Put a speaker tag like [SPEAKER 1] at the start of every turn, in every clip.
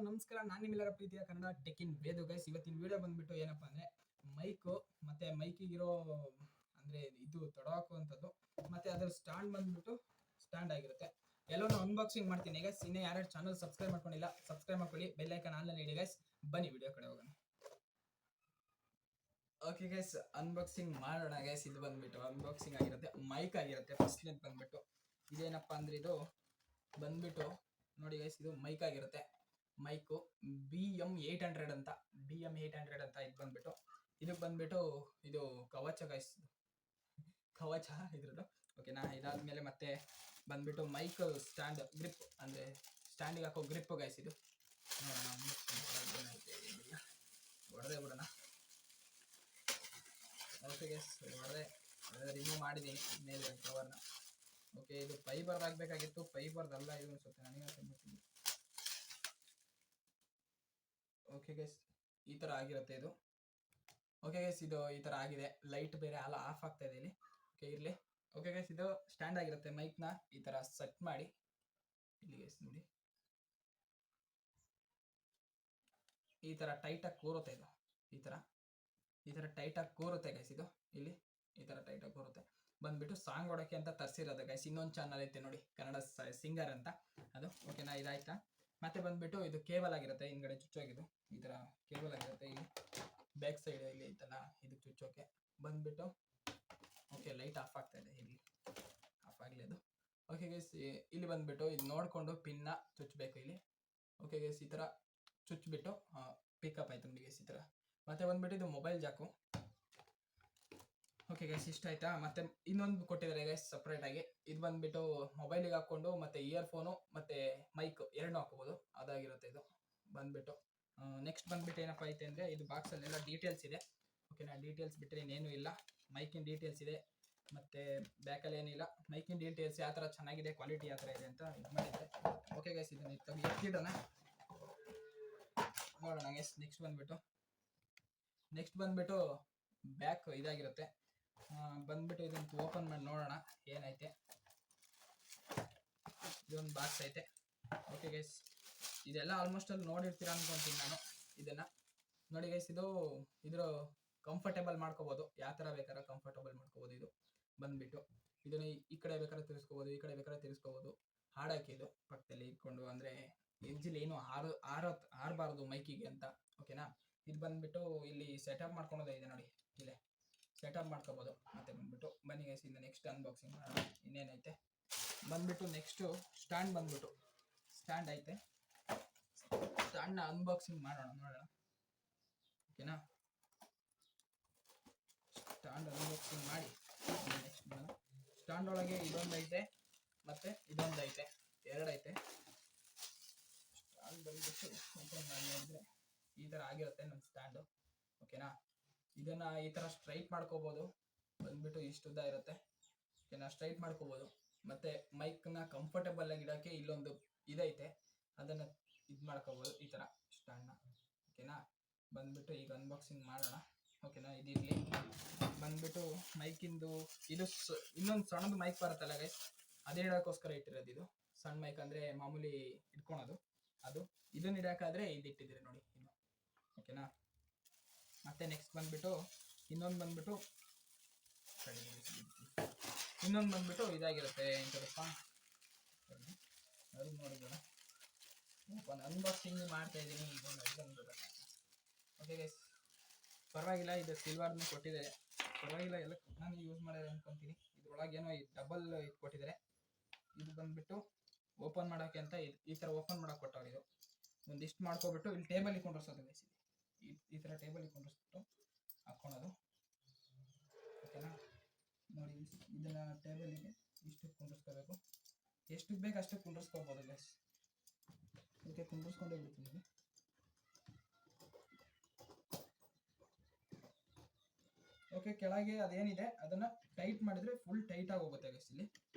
[SPEAKER 1] ನಮಸ್ಕಾರ. ನಾನು ನಿಮ್ಮೆಲ್ಲರ ಪ್ರೀತಿಯ ಕನ್ನಡ ಟೆಕ್ ಇನ್ ವೇದು ಗೈಸ್. ಇವತ್ತಿನ ವಿಡಿಯೋ ಬಂದ್ಬಿಟ್ಟು ಏನಪ್ಪಾ ಅಂದ್ರೆ ಮೈಕು ಮತ್ತೆ ಮೈಕಿಗಿರೋ ಅಂದ್ರೆ ಇದು ತೊಡಾಕುವಂಥದ್ದು ಮತ್ತೆ ಅದರ ಸ್ಟ್ಯಾಂಡ್ ಬಂದ್ಬಿಟ್ಟು ಸ್ಟ್ಯಾಂಡ್ ಆಗಿರುತ್ತೆ. ಎಲ್ಲನೂ ಅನ್ಬಾಕ್ಸಿಂಗ್ ಮಾಡ್ತೀನಿ ಗೈಸ್. ಇನ್ನೇ ಯಾರು ಚಾನಲ್ ಸಬ್ಸ್ಕ್ರೈಬ್ ಮಾಡ್ಕೊಂಡಿಲ್ಲ ಸಬ್ಸ್ಕ್ರೈಬ್ ಮಾಡ್ಕೊಳ್ಳಿ, ಬೆಲ್ ಐಕಾನ್ ಆನ್ ಅಲ್ಲಿ ಇಡಿ ಗೈಸ್. ಬನ್ನಿ ವಿಡಿಯೋ ಕಡೆ ಹೋಗೋಣ. ಓಕೆ ಗೈಸ್, ಅನ್ಬಾಕ್ಸಿಂಗ್ ಮಾಡೋಣ ಗೈಸ್. ಇದು ಬಂದ್ಬಿಟ್ಟು ಅನ್ಬಾಕ್ಸಿಂಗ್ ಆಗಿರುತ್ತೆ, ಮೈಕ್ ಆಗಿರುತ್ತೆ. ಫಸ್ಟ್ ಬಂದ್ಬಿಟ್ಟು ಇದೇನಪ್ಪಾ ಅಂದ್ರೆ ಇದು ಬಂದ್ಬಿಟ್ಟು ನೋಡಿ ಗೈಸ್, ಇದು ಮೈಕ್ ಆಗಿರುತ್ತೆ. ಮೈಕು BM800 ಅಂತ BM800 ಅಂತ ಇದು ಬಂದ್ಬಿಟ್ಟು ಇದು ಕವಚ ಗೈಸ್, ಕವಚ ಇದ್ರದ್ದು. ಓಕೆನಾ, ಇದಾದ್ಮೇಲೆ ಮತ್ತೆ ಬಂದ್ಬಿಟ್ಟು ಮೈಕ್ ಸ್ಟ್ಯಾಂಡ್ ಗ್ರಿಪ್ ಅಂದ್ರೆ ಸ್ಟ್ಯಾಂಡಿಗೆ ಹಾಕೋ ಗ್ರಿಪ್ ಗೈಸ್. ಇದು ಹೊಡೆದೇ ಬಿಡೋಣ. ಓಕೆ ಗೈಸ್, ಹೊಡೆದೆ ರಿಮೂವ್ ಮಾಡಿದ್ದೀನಿ ಮೇಲೆ ಕವರ್ನ. ಓಕೆ, ಇದು ಫೈಬರ್ ಆಗಬೇಕಾಗಿತ್ತು, ಫೈಬರ್ದಲ್ಲ ಇದು ಅನ್ಸುತ್ತೆ ನನಗೆ. ಓಕೆ ಗೈಸ್, ಈ ತರ ಆಗಿರುತ್ತೆ ಇದು. ಓಕೆ ಗೈಸ್, ಇದು ಈ ತರ ಆಗಿದೆ. ಲೈಟ್ ಬೇರೆ ಅಲ್ಲ ಆಫ್ ಆಗ್ತಾ ಇದೆ ಇಲ್ಲಿ. ಓಕೆ ಇರ್ಲಿ. ಓಕೆ ಗೈಸ್, ಇದು ಸ್ಟ್ಯಾಂಡ್ ಆಗಿರುತ್ತೆ. ಮೈಕ್ನ ಈ ತರ ಸೆಟ್ ಮಾಡಿ ಇಲ್ಲಿ ಗೈಸ್ ನೋಡಿ, ಈ ತರ ಟೈಟ್ ಆಗಿ ಕೂರುತ್ತೆ. ಇದು ಈ ತರ ಟೈಟ್ ಆಗಿ ಕೂರುತ್ತೆ ಗೈಸ್. ಇದು ಇಲ್ಲಿ ಈ ತರ ಟೈಟ್ ಆಗಿ ಕೂರುತ್ತೆ. ಬಂದ್ಬಿಟ್ಟು ಸಾಂಗ್ ಹೊಡೋಕೆ ಅಂತ ತರಿಸಿರೋದು ಗೈಸ್. ಇನ್ನೊಂದು ಚಾನಲ್ ಐತೆ ನೋಡಿ, ಕನ್ನಡ ಸಿಂಗರ್ ಅಂತ, ಅದು. ಓಕೆನಾ, ಇದಾಯ್ತಾ. ಮತ್ತೆ ಬಂದ್ಬಿಟ್ಟು ಇದು ಕೇಬಲ್ ಆಗಿರುತ್ತೆ, ಹಿಂದ್ಗಡೆ ಚುಚ್ಚೋಗಿದ್ದು ಈ ತರ ಕೇಬಲ್ ಆಗಿರುತ್ತೆ. ಇಲ್ಲಿ ಬ್ಯಾಕ್ ಸೈಡ್ ಇಲ್ಲಿ ಐತಲ್ಲ, ಇದು ಚುಚ್ಚೋಕೆ ಬಂದ್ಬಿಟ್ಟು. ಓಕೆ, ಲೈಟ್ ಆಫ್ ಆಗ್ತಾ ಇದೆ, ಇಲ್ಲಿ ಆಫ್ ಆಗಲಿ ಅದು. ಓಕೆ ಗೈಸ್, ಇಲ್ಲಿ ಬಂದ್ಬಿಟ್ಟು ಇದು ನೋಡ್ಕೊಂಡು ಪಿನ್ನ ಚುಚ್ಚಬೇಕು ಇಲ್ಲಿ. ಓಕೆ ಗೈಸ್, ಈ ತರ ಚುಚ್ಬಿಟ್ಟು ಪಿಕಪ್ ಆಯ್ತು ನೋಡಿ ಗೈಸ್, ಈ ತರ. ಮತ್ತೆ ಬಂದ್ಬಿಟ್ಟು ಇದು ಮೊಬೈಲ್ ಜಾಕು. ಓಕೆ ಗೈಸ್, ಇಷ್ಟ ಆಯ್ತಾ. ಮತ್ತೆ ಇನ್ನೊಂದು ಕೊಟ್ಟಿದ್ದಾರೆ ಗೈಸ್ ಸಪ್ರೇಟ್ ಆಗಿ. ಇದು ಬಂದ್ಬಿಟ್ಟು ಮೊಬೈಲಿಗೆ ಹಾಕೊಂಡು ಮತ್ತೆ ಇಯರ್ಫೋನು ಮತ್ತೆ ಮೈಕ್ ಎರಡನ್ನೂ ಹಾಕೋಬಹುದು, ಅದಾಗಿರುತ್ತೆ ಇದು ಬಂದ್ಬಿಟ್ಟು. ನೆಕ್ಸ್ಟ್ ಬಂದ್ಬಿಟ್ಟು ಏನಪ್ಪಾ ಐತೆ ಅಂದ್ರೆ, ಇದು ಬಾಕ್ಸ್ ಅಲ್ಲೆಲ್ಲ ಡೀಟೇಲ್ಸ್ ಇದೆ. ಓಕೆನಾ, ಡೀಟೇಲ್ಸ್ ಬಿಟ್ಟರೆ ಇನ್ನೇನು ಇಲ್ಲ. ಮೈಕಿನ ಡೀಟೇಲ್ಸ್ ಇದೆ, ಮತ್ತೆ ಬ್ಯಾಕಲ್ಲಿ ಏನಿಲ್ಲ. ಮೈಕಿನ ಡೀಟೇಲ್ಸ್ ಯಾವ ಥರ ಚೆನ್ನಾಗಿದೆ, ಕ್ವಾಲಿಟಿ ಯಾವ ಥರ ಇದೆ ಅಂತ ಇದು ಮಾಡಿದ್ದಾರೆ. ಓಕೆ ಗೈಸ್, ಇದನ್ನ ಎತ್ತಿಡೋಣ, ನೋಡೋಣ ಗೈಸ್. ನೆಕ್ಸ್ಟ್ ಬಂದ್ಬಿಟ್ಟು ಬ್ಯಾಕ್ ಇದಾಗಿರುತ್ತೆ. ಬಂದ್ಬಿಟ್ಟು ಇದನ್ನ ಓಪನ್ ಮಾಡಿ ನೋಡೋಣ ಏನೈತೆ. ಇದೊಂದು ಬಾಕ್ಸ್ ಐತೆ. ಓಕೆ ಗೈಸ್, ಇದೆಲ್ಲ ಆಲ್ಮೋಸ್ಟ್ ಅಲ್ಲಿ ನೋಡಿರ್ತೀರಾ ಅನ್ಕೊಂತೀನಿ ನಾನು. ಇದನ್ನ ನೋಡಿ ಗೈಸ್, ಇದ್ರ ಕಂಫರ್ಟೇಬಲ್ ಮಾಡ್ಕೋಬಹುದು, ಯಾವ ತರ ಬೇಕಾದ್ರೆ ಕಂಫರ್ಟೇಬಲ್ ಮಾಡ್ಕೋಬಹುದು. ಇದು ಬಂದ್ಬಿಟ್ಟು ಇದನ್ನ ಈ ಕಡೆ ಬೇಕಾದ್ರೆ ತಿರ್ಸ್ಕೋಬಹುದು, ಈ ಕಡೆ ಬೇಕಾದ್ರೆ ತಿರ್ಸ್ಕೋಬಹುದು. ಹಾಡಕ್ಕೆ ಇದು ಪಕ್ಕದಲ್ಲಿ ಇಟ್ಕೊಂಡು, ಅಂದ್ರೆ ಎಜ್ಜಿಲ್ ಏನು ಆರಬಾರ್ದು ಮೈಕಿಗೆ ಅಂತ. ಓಕೆನಾ, ಇದು ಬಂದ್ಬಿಟ್ಟು ಇಲ್ಲಿ ಸೆಟಪ್ ಮಾಡ್ಕೊಳೋದೇ ಇದೆ ನೋಡಿ, ಇಲ್ಲೇ ಸೆಟಪ್ ಮಾಡ್ಕೋಬಹುದು. ಮತ್ತೆ ಬಂದ್ಬಿಟ್ಟು ಬನ್ನಿ ಗೈಸ್, ಇಂದ ನೆಕ್ಸ್ಟ್ ಅನ್ಬಾಕ್ಸಿಂಗ್ ಮಾಡೋಣ ಇನ್ನೇನೈತೆ. ಬಂದ್ಬಿಟ್ಟು ನೆಕ್ಸ್ಟ್ ಸ್ಟ್ಯಾಂಡ್ ಐತೆ. ಸ್ಟ್ಯಾಂಡ್ನ ಅನ್ಬಾಕ್ಸಿಂಗ್ ನೋಡೋಣ. ಓಕೆನಾ, ಸ್ಟ್ಯಾಂಡ್ ಅನ್ಬಾಕ್ಸಿಂಗ್ ಮಾಡಿ ನೆಕ್ಸ್ಟ್ ಮಾಡೋಣ. ಸ್ಟ್ಯಾಂಡ್ ಒಳಗೆ ಇದೊಂದು ಐತೆ ಮತ್ತೆ ಇದೊಂದು ಐತೆ, ಎರಡೈತೆ. ಸ್ಟ್ಯಾಂಡ್ ಬಂದ್ಬಿಟ್ಟು ಓಪನ್ ಮಾಡಿ ನೋಡಿದ್ರೆ ಈ ತರ ಆಗಿರುತ್ತೆ ನಮ್ಮ ಸ್ಟ್ಯಾಂಡು. ಓಕೆನಾ, ಇದನ್ನ ಈ ತರ ಸ್ಟ್ರೈಟ್ ಮಾಡ್ಕೋಬಹುದು. ಬಂದ್ಬಿಟ್ಟು ಇಷ್ಟುದ್ದ ಇರುತ್ತೆ. ಓಕೆನಾ, ಸ್ಟ್ರೈಟ್ ಮಾಡ್ಕೋಬಹುದು. ಮತ್ತೆ ಮೈಕ್ನ ಕಂಫರ್ಟೇಬಲ್ ಆಗಿ ಇಡಕ್ಕೆ ಇಲ್ಲೊಂದು ಇದೈತೆ, ಅದನ್ನ ಇದು ಮಾಡ್ಕೋಬಹುದು ಈ ತರ ಸ್ಟ್ಯಾಂಡ್ನ. ಓಕೆನಾ, ಬಂದ್ಬಿಟ್ಟು ಈಗ ಅನ್ಬಾಕ್ಸಿಂಗ್ ಮಾಡೋಣ. ಓಕೆನಾ, ಇದಿರಲಿ. ಬಂದ್ಬಿಟ್ಟು ಮೈಕಿಂದು ಇದು ಇನ್ನೊಂದು ಸಣ್ಣದು ಮೈಕ್ ಬರುತ್ತಲ್ಲ ಗೈಸ್, ಅದೇ ಇಡೋಕ್ಕೋಸ್ಕರ ಇಟ್ಟಿರೋದು. ಇದು ಸಣ್ಣ ಮೈಕ್ ಅಂದ್ರೆ ಮಾಮೂಲಿ ಇಟ್ಕೊಳೋದು, ಅದು. ಇದನ್ನ ಇಡೋಕ್ಕಾದ್ರೆ ಇದು ಇಟ್ಟಿದ್ದೀರಿ ನೋಡಿ ಇದು. ಓಕೆನಾ, ಮತ್ತೆ ನೆಕ್ಸ್ಟ್ ಬಂದ್ಬಿಟ್ಟು ಇನ್ನೊಂದು ಬಂದ್ಬಿಟ್ಟು ಇದಾಗಿರುತ್ತೆ. ಎಂತದಪ್ಪ ಅದು ನೋಡಿದ್ರಲ್ಲ, ಅನ್ಬಾಕ್ಸಿಂಗ್ ಮಾಡ್ತಾ ಇದ್ದೀನಿ. ಓಕೆ ಗೈಸ್, ಪರವಾಗಿಲ್ಲ, ಇದು ಸಿಲ್ವರ್ನ ಕೊಟ್ಟಿದ್ದಾರೆ, ಪರವಾಗಿಲ್ಲ. ಎಲ್ಲ ನಾನು ಯೂಸ್ ಮಾಡಿದ್ರೆ ಅನ್ಕೊಂತೀನಿ. ಇದ್ರೊಳಗೆ ಏನೋ ಡಬಲ್ ಇದು ಕೊಟ್ಟಿದ್ದಾರೆ. ಇದು ಬಂದ್ಬಿಟ್ಟು ಓಪನ್ ಮಾಡೋಕ್ಕೆ ಅಂತ ಈ ಥರ ಓಪನ್ ಮಾಡೋಕೆ ಕೊಟ್ಟವ್ರು. ಇದು ಒಂದಿಷ್ಟು ಮಾಡ್ಕೊಬಿಟ್ಟು ಇಲ್ಲಿ ಟೇಬಲ್ ಕೊಂಡಿರ್ಸೋದು ಗೈಸ್. ಈ ಥರ ಟೇಬಲ್ ಕೊಂಡಿಸ್ಬಿಟ್ಟು ಹಾಕ್ಕೊಳೋದು. ಓಕೆನಾ, ನೋಡಿ ಇದನ್ನ ಟೇಬಲಿಗೆ ಇಷ್ಟು ಕುಂಡಿಸ್ಕೋಬೇಕು, ಎಷ್ಟು ಬೇಕು ಅಷ್ಟು ಕುಂಡಿಸ್ಕೋಬೋದು ಗೈಸ್. ಓಕೆ, ಕುಂಡಿಸ್ಕೊಂಡೇ ಬಿಡ್ತೀನಿ. ಓಕೆ, ಕೆಳಗೆ ಅದೇನಿದೆ ಅದನ್ನ ಟೈಟ್ ಮಾಡಿದ್ರೆ ಫುಲ್ ಟೈಟ್ ಆಗಿ ಹೋಗುತ್ತೆ ಗೈಸ್ ಇಲ್ಲಿ.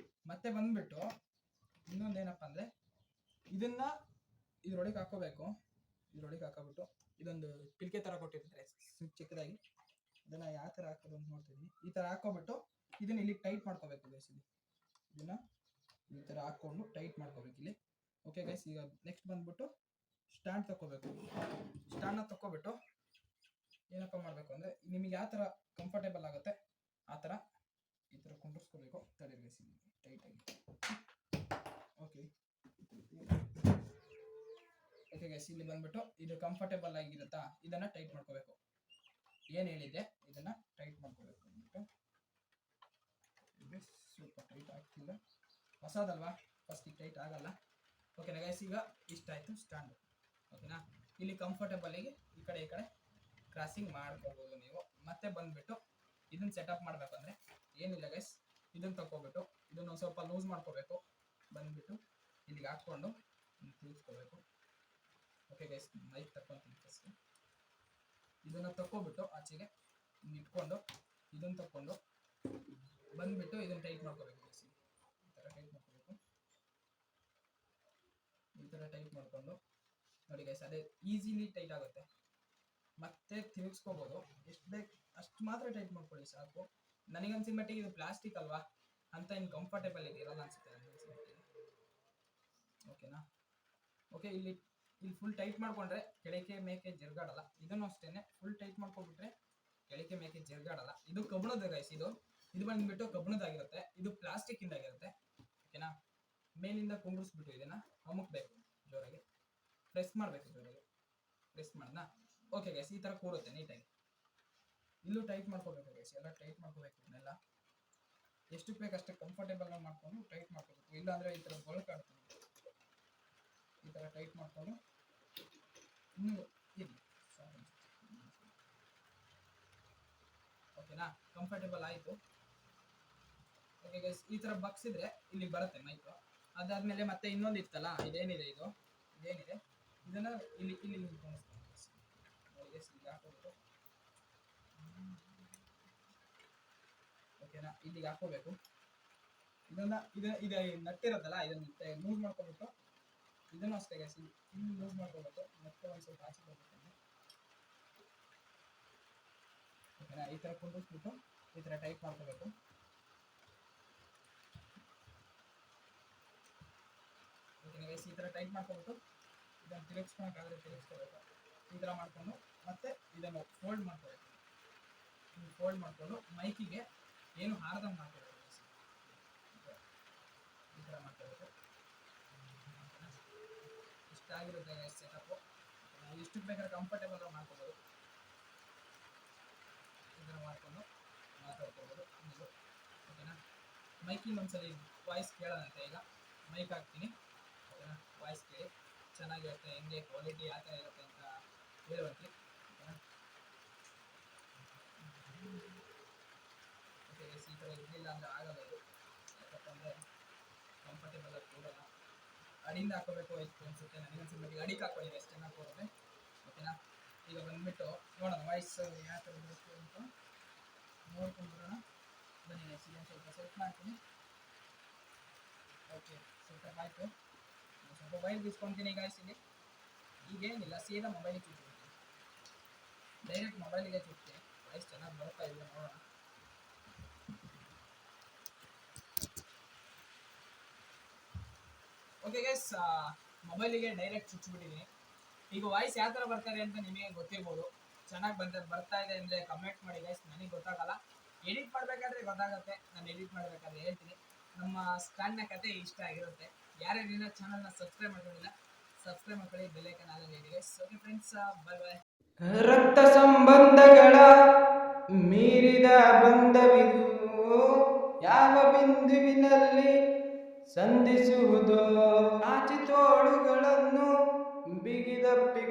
[SPEAKER 1] ಮತ್ತೆ ಬಂದ್ಬಿಟ್ಟು ಇನ್ನೊಂದೇನಪ್ಪ ಅಂದ್ರೆ, ಇದನ್ನ ಇದ್ರೊಳಗೆ ಹಾಕೋಬೇಕು. ಇದ್ರೊಳಗೆ ಹಾಕೋಬಿಟ್ಟು ಇದೊಂದು ಪಿಲ್ಕೆ ತರ ಕೊಟ್ಟಿರ್ತಾರೆ ಚಿಕ್ಕದಾಗಿ, ಅದನ್ನ ಯಾವ ತರ ಹಾಕೋದು ಅಂತ ನೋಡ್ತಿದ್ದೀನಿ. ಈ ತರ ಹಾಕೋಬಿಟ್ಟು ಇದನ್ನ ಇಲ್ಲಿ ಟೈಟ್ ಮಾಡ್ಕೋಬೇಕು ಗೈಸ್. ಇದನ್ನ ಈ ತರ ಹಾಕೊಂಡು ಟೈಟ್ ಮಾಡ್ಕೋಬೇಕು ಇಲ್ಲಿ. ಓಕೆ ಗೈಸ್, ಈಗ ನೆಕ್ಸ್ಟ್ ಬಂದ್ಬಿಟ್ಟು ಸ್ಟ್ಯಾಂಡ್ ತಗೋಬೇಕು. ಸ್ಟ್ಯಾಂಡ್ನ ತಗೋಬಿಟ್ಟು ಏನಪ್ಪ ಮಾಡಬೇಕು ಅಂದರೆ ನಿಮಗೆ ಯಾವ ಥರ ಕಂಫರ್ಟೇಬಲ್ ಆಗುತ್ತೆ ಆ ಥರ ಈ ಥರ ಕುಂಡ್ರಿಸ್ಕೋಬೇಕು. ತಡೆಸಿ ಟೈಟಾಗಿ. ಓಕೆ ಓಕೆ ಗೈಸ್, ಇಲ್ಲಿ ಬಂದ್ಬಿಟ್ಟು ಇದು ಕಂಫರ್ಟೇಬಲ್ ಆಗಿರುತ್ತಾ, ಇದನ್ನು ಟೈಟ್ ಮಾಡ್ಕೋಬೇಕು. ಏನು ಹೇಳಿದೆ ಇದನ್ನು ಟೈಟ್ ಮಾಡ್ಕೋಬೇಕು ಅಂದ್ಬಿಟ್ಟು. ಸ್ವಲ್ಪ ಟೈಟ್ ಆಗ್ತಿಲ್ಲ, ಹೊಸದಲ್ವಾ, ಫಸ್ಟಿಗೆ ಟೈಟ್ ಆಗಲ್ಲ. ಓಕೆನಾ ಗೈಸ್, ಈಗ ಇಷ್ಟ ಆಯಿತು ಸ್ಟ್ಯಾಂಡು. ಓಕೆನಾ, ಇಲ್ಲಿ ಕಂಫರ್ಟೇಬಲಿಗೆ ಈ ಕಡೆ ಕ್ರಾಸಿಂಗ್ ಮಾಡ್ಕೋಬೋದು ನೀವು. ಮತ್ತೆ ಬಂದುಬಿಟ್ಟು ಇದನ್ನು ಸೆಟಪ್ ಮಾಡಬೇಕಂದ್ರೆ ಏನಿಲ್ಲ ಗೈಸ್, ಇದನ್ನು ತಗೋಬಿಟ್ಟು ಇದನ್ನು ಸ್ವಲ್ಪ ಲೂಸ್ ಮಾಡ್ಕೋಬೇಕು. ಬಂದುಬಿಟ್ಟು ಇಲ್ಲಿಗೆ ಹಾಕ್ಕೊಂಡು ತಿಳ್ಸ್ಕೋಬೇಕು. ಓಕೆ ಗೈಸ್, ಮೈಕ್ ತಗೊಳ್ತೀನಿ ಫಸ್ಟ್. ಇದನ್ನು ತಗೋಬಿಟ್ಟು ಆಚೆಗೆ ಇಟ್ಕೊಂಡು ಇದನ್ನು ತಗೊಂಡು ಬಂದುಬಿಟ್ಟು ಇದನ್ನು ಟೈಟ್ ಮಾಡ್ಕೋಬೇಕು ಗೈಸ್. ಈ ಥರ ಟೈಟ್ ಮಾಡ್ಕೋಬೇಕು. ಈ ಥರ ಟೈಟ್ ಮಾಡಿಕೊಂಡು ನೋಡಿ ಗೈಸ್, ಅದೇ ಈಸಿಲಿ ಟೈಟ್ ಆಗುತ್ತೆ. ಮತ್ತೆ ತಿರುಗಿಸ್ಕೋಬೋದು, ಎಷ್ಟು ಬೇಕು ಅಷ್ಟು ಮಾತ್ರ ಟೈಟ್ ಮಾಡ್ಕೊಳ್ಳಿ ಸಾಕು. ನನಗನ್ಸಿದ ಮಟ್ಟಿಗೆ ಇದು ಪ್ಲಾಸ್ಟಿಕ್ ಅಲ್ವಾ ಅಂತ ಇನ್ನು ಕಂಫರ್ಟೇಬಲ್ ಇರಲ್ಲ ಅನ್ಸುತ್ತೆ ನನಗನ್ಸಿದ ಮಟ್ಟಿಗೆ. ಓಕೆನಾ, ಓಕೆ, ಇಲ್ಲಿ ಫುಲ್ ಟೈಟ್ ಮಾಡ್ಕೊಂಡ್ರೆ ಕೆಳಕ್ಕೆ ಮೇಕೆ ಜರ್ಗಾಡಲ್ಲ. ಇದನ್ನು ಅಷ್ಟೇನೆ ಫುಲ್ ಟೈಟ್ ಮಾಡ್ಕೊಂಡ್ಬಿಟ್ರೆ ಕೆಳಕ್ಕೆ ಮೇಕೆ ಜರ್ಗಾಡಲ್ಲ. ಇದು ಕಬ್ಬಿಣದ ಗೈಸ್, ಇದು ಬಂದ್ಬಿಟ್ಟು ಕಬ್ಬಿಣದಾಗಿರುತ್ತೆ, ಇದು ಪ್ಲಾಸ್ಟಿಕ್ ಇಂದಾಗಿರುತ್ತೆ. ಓಕೆನಾ, ಮೇಲಿಂದ ಕುಂಡ್ರಿಸ್ಬಿಟ್ಟು ಇದನ್ನ ಅಮುಕ್ಬೇಕು, ಜೋರಾಗಿ ಪ್ರೆಸ್ ಮಾಡಬೇಕು, ಜೋರಾಗಿ ಪ್ರೆಸ್ ಮಾಡೋಣ. ಓಕೆ ಗೈಸ್, ಈ ಥರ ಕೂರುತ್ತೆ ನೀಟಾಗಿ. ಇಲ್ಲೂ ಟೈಟ್ ಮಾಡ್ಕೋಬೇಕು ಗೈಸ್, ಎಲ್ಲ ಟೈಟ್ ಮಾಡ್ಕೋಬೇಕು. ಇದನ್ನೆಲ್ಲ ಎಷ್ಟಕ್ಕೆ ಬೇಕು ಅಷ್ಟೇ ಕಂಫರ್ಟೇಬಲ್ ಮಾಡ್ಕೊಂಡು ಟೈಟ್ ಮಾಡ್ಕೋಬೇಕು. ಇಲ್ಲಾಂದರೆ ಈ ಥರ ಗೊಳಕಾಡ್ತೀನಿ. ಈ ಥರ ಟೈಟ್ ಮಾಡ್ಕೊಂಡು ಇನ್ನೂ ಇರಲಿ ಸಾಕು. ಓಕೆನಾ, ಕಂಫರ್ಟೇಬಲ್ ಆಯಿತು. ಓಕೆ ಗೈಸ್, ಈ ಥರ ಬಗ್ಸಿದ್ರೆ ಇಲ್ಲಿ ಬರುತ್ತೆ ಮೈಕು. ಅದಾದಮೇಲೆ ಮತ್ತೆ ಇನ್ನೊಂದು ಇತ್ತಲ್ಲ, ಇದೇನಿದೆ ಇದನ್ನು ಇಲ್ಲಿ ಹಾಕೋಬೇಕು. ಓಕೆನಾ, ಇಲ್ಲಿಗೆ ಹಾಕೋಬೇಕು. ಇದು ನಟ್ಟಿರೋದಲ್ಲ, ಇದನ್ನು ಲೂಸ್ ಮಾಡ್ಕೋಬೇಕು. ಇದನ್ನು ಅಷ್ಟೇ ಗೈಸ್, ಇಲ್ಲಿ ಲೂಸ್ ಮಾಡ್ಕೋಬೇಕು. ಮತ್ತೆ ಒಂದು ಸ್ವಲ್ಪ ಆಚೆ ಹೋಗ್ಬೇಕು. ಓಕೆನಾ, ಈ ಥರ ಕುಂಡಿಸ್ಬಿಟ್ಟು ಈ ಥರ ಟೈಟ್ ಮಾಡ್ಕೋಬೇಕು. ಓಕೆನಾ ಗೈಸ್, ಈ ಥರ ಟೈಟ್ ಮಾಡ್ಕೋಬಿಟ್ಟು ಇದನ್ನು ತಿರುಗಿಸ್ಕೊಳಕ್ಕಾದ್ರೆ ತಿರುಗಿಸ್ಕೋಬೇಕು. ಈ ಥರ ಮಾಡಿಕೊಂಡು ಮತ್ತೆ ಇದನ್ನು ಫೋಲ್ಡ್ ಮಾಡ್ಕೋಬೇಕು. ಫೋಲ್ಡ್ ಮಾಡಿಕೊಂಡು ಮೈಕಿಗೆ ಏನು ಹಾರದಂಗೆ ಮಾಡ್ಕೋಬೇಕು. ಈ ಥರ ಮಾಡ್ಕೋಬೇಕು. ಇಷ್ಟ ಆಗಿರುತ್ತೆ ಗೈಸ್ ಸೆಟಪ್ಪು. ಇಷ್ಟಕ್ಕೆ ಬೇಕಾದ್ರೆ ಕಂಫರ್ಟೇಬಲ್ ಮಾಡ್ಕೋಬೋದು. ಈ ಥರ ಮಾಡಿಕೊಂಡು ಮಾತಾಡ್ಕೋಬೋದು. ಓಕೆನಾ, ಮೈಕಿಂದ ಒಂದ್ಸರಿ ವಾಯ್ಸ್ ಕೇಳೋದಂತೆ. ಈಗ ಮೈಕ್ ಹಾಕ್ತೀನಿ. ಓಕೆನಾ, ವಾಯ್ಸ್ ಕೇಳಿ ಚೆನ್ನಾಗಿರುತ್ತೆ, ಹೆಂಗೆ ಕ್ವಾಲಿಟಿ ಯಾವ ಥರ ಇರುತ್ತೆ ಅಂತ ಹೇಳುವಂತೆ. ಓಕೆನಾ, ಓಕೆ ಗೈಸ್, ಈ ಥರ ಇರಲಿಲ್ಲ ಅಂದರೆ ಆಗಲ್ಲ ಇದು. ಯಾಕಂದರೆ ಕಂಫರ್ಟೇಬಲ್ ಆಗಿ ಕೂಡಲ್ಲ. ಅಡಿಯಿಂದ ಹಾಕೋಬೇಕು ಇತ್ತು ಅನಿಸುತ್ತೆ ನನಗನ್ಸಿದ ಮಟ್ಟಿಗೆ. ಅಡಿಗೆ ಹಾಕೊಳ್ಳಿ ಎಷ್ಟು ಚೆನ್ನಾಗಿ ಕೂರುತ್ತೆ. ಓಕೆನಾ, ಈಗ ಬಂದುಬಿಟ್ಟು ನೋಡೋಣ ವಾಯ್ಸ್ ಯಾವ ಥರ ಬರುತ್ತೆ ಅಂತ ನೋಡ್ಕೊಂಡ್ಬಿಡೋಣ. ಬನ್ನಿ ಗೈಸ್, ಇದನ್ನು ಸ್ವಲ್ಪ ಸೆಟ್ ಮಾಡ್ತೀನಿ. ಓಕೆ, ಸೆಟಪ್ ಆಯಿತು. ಸ್ವಲ್ಪ ಮೊಬೈಲ್ ಬಿಸ್ಕೊತೀನಿ ಗೈಸ್. ಈಗೇನಿಲ್ಲ, ಸೀದಾ ಮೊಬೈಲಿಗೆ ಚುಚ್ಚಿಬಿಡ್ತೀನಿ, ಡೈರೆಕ್ಟ್ ಮೊಬೈಲಿಗೆ ಚುಚ್ತೀನಿ. ವಾಯ್ಸ್ ಚೆನ್ನಾಗಿ ಬರ್ತಾ ಇದೆ, ನೋಡೋಣ. ಓಕೆ ಗೈಸ್, ಮೊಬೈಲಿಗೆ ಡೈರೆಕ್ಟ್ ಚುಚ್ಚಿಬಿಟ್ಟಿದ್ದೀನಿ. ಈಗ ವಾಯ್ಸ್ ಯಾವ ಥರ ಬರ್ತಾರೆ ಅಂತ ನಿಮಗೆ ಗೊತ್ತಿರ್ಬೋದು. ಚೆನ್ನಾಗಿ ಬರ್ತಾ ಇದೆ ಅಂದರೆ ಕಮೆಂಟ್ ಮಾಡಿ ಗೈಸ್, ನನಗೆ ಗೊತ್ತಾಗಲ್ಲ. ಎಡಿಟ್ ಮಾಡಬೇಕಾದ್ರೆ ಗೊತ್ತಾಗುತ್ತೆ, ನಾನು ಎಡಿಟ್ ಮಾಡಬೇಕಾದ್ರೆ ಹೇಳ್ತೀನಿ. ನಮ್ಮ ಸ್ಟ್ಯಾಂಡ್ನ ಕತೆ ಇಷ್ಟ ಆಗಿರುತ್ತೆ. ಯಾರ್ಯಾರಿನ ಚಾನಲ್ನ ಸಬ್ಸ್ಕ್ರೈಬ್ ಮಾಡ್ಕೊಂಡಿಲ್ಲ ಸಬ್ಸ್ಕ್ರೈಬ್ ಮಾಡ್ಕೊಳ್ಳಿ, ಬೆಲ್ ಐಕಾನ್ ಆಲ್ ಇದೆ guys. Okay friends, bye bye. ರಕ್ತ ಸಂಬಂಧಗಳ ಮೀರಿದ ಬಂಧವಿದು, ಯಾವ ಬಿಂದುವಿನಲ್ಲಿ ಸಂಧಿಸುವುದು. ನಾಚಿ ತೋಳುಗಳನ್ನು ಬಿಗಿದಪ್ಪಿ